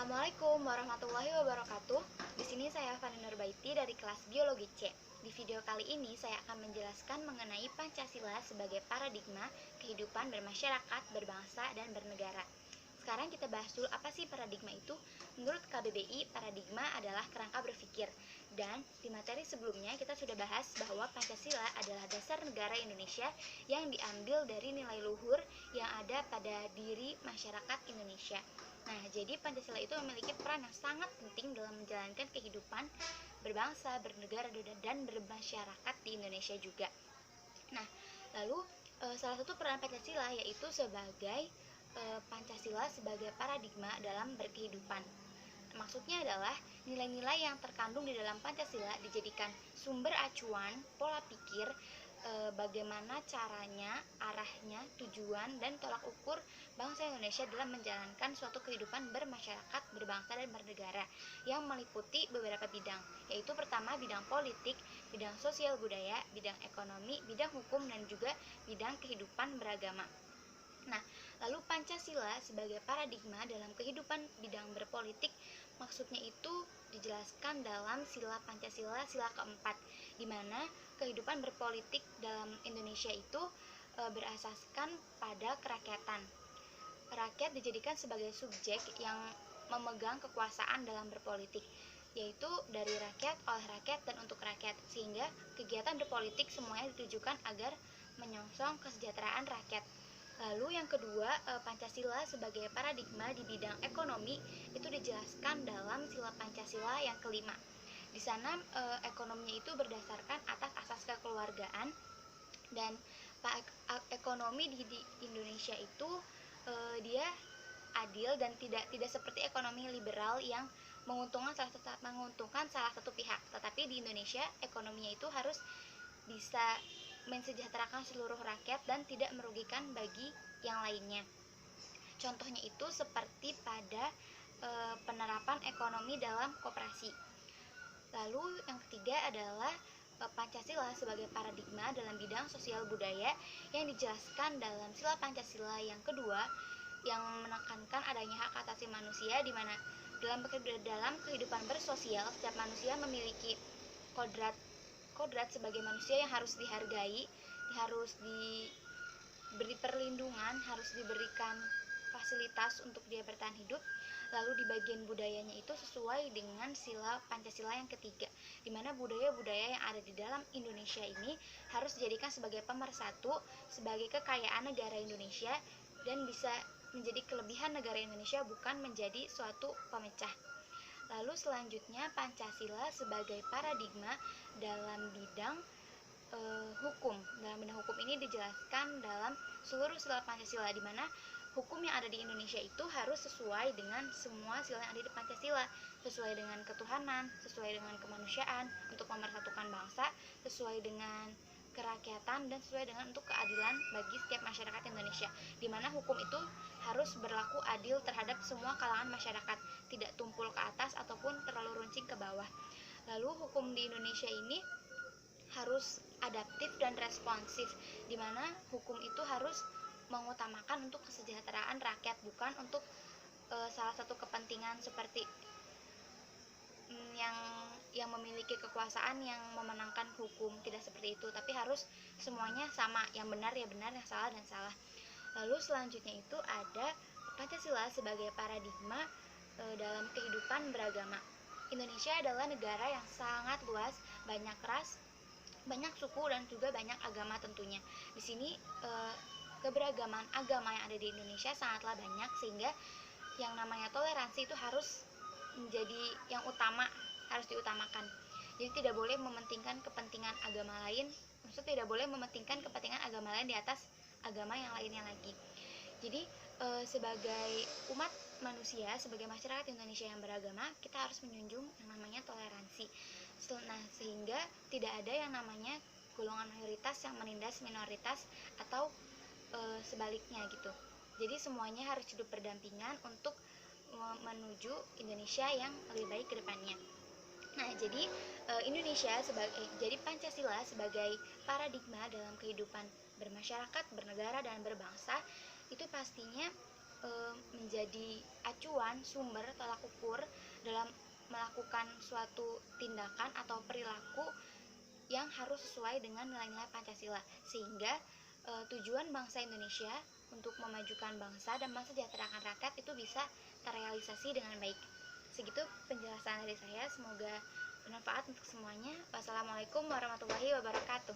Assalamualaikum warahmatullahi wabarakatuh. Di sini saya Fani Nurbaiti dari kelas Biologi C. Di video kali ini saya akan menjelaskan mengenai Pancasila sebagai paradigma kehidupan bermasyarakat, berbangsa, dan bernegara. Sekarang kita bahas dulu apa sih paradigma itu. Menurut KBBI, paradigma adalah kerangka berpikir. Dan di materi sebelumnya kita sudah bahas bahwa Pancasila adalah dasar negara Indonesia yang diambil dari nilai luhur yang ada pada diri masyarakat Indonesia. Nah, jadi Pancasila itu memiliki peran yang sangat penting dalam menjalankan kehidupan berbangsa, bernegara, dan bermasyarakat di Indonesia juga. Nah, lalu salah satu peran Pancasila yaitu sebagai Pancasila sebagai paradigma dalam berkehidupan. Maksudnya adalah nilai-nilai yang terkandung di dalam Pancasila dijadikan sumber acuan, pola pikir, bagaimana caranya, arahnya, tujuan, dan tolak ukur bangsa Indonesia dalam menjalankan suatu kehidupan bermasyarakat, berbangsa, dan bernegara yang meliputi beberapa bidang, yaitu pertama bidang politik, bidang sosial budaya, bidang ekonomi, bidang hukum, dan juga bidang kehidupan beragama. Nah, lalu Pancasila sebagai paradigma dalam kehidupan bidang berpolitik maksudnya itu dijelaskan dalam sila Pancasila, sila keempat, di mana kehidupan berpolitik dalam Indonesia itu berasaskan pada kerakyatan. Rakyat dijadikan sebagai subjek yang memegang kekuasaan dalam berpolitik, yaitu dari rakyat, oleh rakyat, dan untuk rakyat, sehingga kegiatan berpolitik semuanya ditujukan agar menyongsong kesejahteraan rakyat. Lalu yang kedua, Pancasila sebagai paradigma di bidang ekonomi itu dijelaskan dalam sila Pancasila yang kelima. Di sana ekonominya itu berdasarkan atas asas kekeluargaan, dan ekonomi di Indonesia itu dia adil dan tidak seperti ekonomi liberal yang menguntungkan salah satu pihak. Tetapi di Indonesia ekonominya itu harus bisa mensejahterakan seluruh rakyat dan tidak merugikan bagi yang lainnya. Contohnya itu seperti pada penerapan ekonomi dalam koperasi. Lalu yang ketiga adalah Pancasila sebagai paradigma dalam bidang sosial budaya yang dijelaskan dalam sila Pancasila yang kedua, yang menekankan adanya hak asasi manusia, di mana dalam kehidupan bersosial setiap manusia memiliki kodrat sebagai manusia yang harus dihargai, harus diberi perlindungan, harus diberikan fasilitas untuk dia bertahan hidup. Lalu di bagian budayanya itu sesuai dengan sila Pancasila yang ketiga, di mana budaya-budaya yang ada di dalam Indonesia ini harus dijadikan sebagai pemersatu, sebagai kekayaan negara Indonesia, dan bisa menjadi kelebihan negara Indonesia, bukan menjadi suatu pemecah. Lalu selanjutnya Pancasila sebagai paradigma dalam bidang hukum. Dalam bidang hukum ini dijelaskan dalam seluruh sila Pancasila, di mana hukum yang ada di Indonesia itu harus sesuai dengan semua sila yang ada di Pancasila, sesuai dengan ketuhanan, sesuai dengan kemanusiaan, untuk memersatukan bangsa, sesuai dengan kerakyatan, dan sesuai dengan untuk keadilan bagi setiap masyarakat Indonesia, di mana hukum itu harus berlaku adil terhadap semua kalangan masyarakat, tidak tumpul ke atas ataupun terlalu runcing ke bawah. Lalu hukum di Indonesia ini harus adaptif dan responsif, di mana hukum itu harus mengutamakan untuk kesejahteraan rakyat, bukan untuk salah satu kepentingan seperti yang memiliki kekuasaan yang memenangkan hukum. Tidak seperti itu, tapi harus semuanya sama, yang benar ya benar, yang salah dan salah. Lalu selanjutnya itu ada Pancasila sebagai paradigma dalam kehidupan beragama. Indonesia adalah negara yang sangat luas, banyak ras, banyak suku, dan juga banyak agama tentunya. Di sini keberagaman agama yang ada di Indonesia sangatlah banyak, sehingga yang namanya toleransi itu harus menjadi yang utama, harus diutamakan. Jadi tidak boleh mementingkan kepentingan agama lain, maksudnya tidak boleh mementingkan kepentingan agama lain di atas agama yang lainnya lagi. Jadi sebagai umat manusia, sebagai masyarakat Indonesia yang beragama, kita harus menjunjung yang namanya toleransi. Nah, sehingga tidak ada yang namanya golongan mayoritas yang menindas minoritas atau sebaliknya gitu. Jadi semuanya harus hidup berdampingan untuk menuju Indonesia yang lebih baik ke depannya. Nah, jadi jadi Pancasila sebagai paradigma dalam kehidupan bermasyarakat, bernegara, dan berbangsa itu pastinya menjadi acuan, sumber, tolak ukur dalam melakukan suatu tindakan atau perilaku yang harus sesuai dengan nilai-nilai Pancasila, sehingga tujuan bangsa Indonesia untuk memajukan bangsa dan mensejahterakan rakyat itu bisa terrealisasi dengan baik. Segitu penjelasan dari saya, semoga bermanfaat untuk semuanya. Wassalamualaikum warahmatullahi wabarakatuh.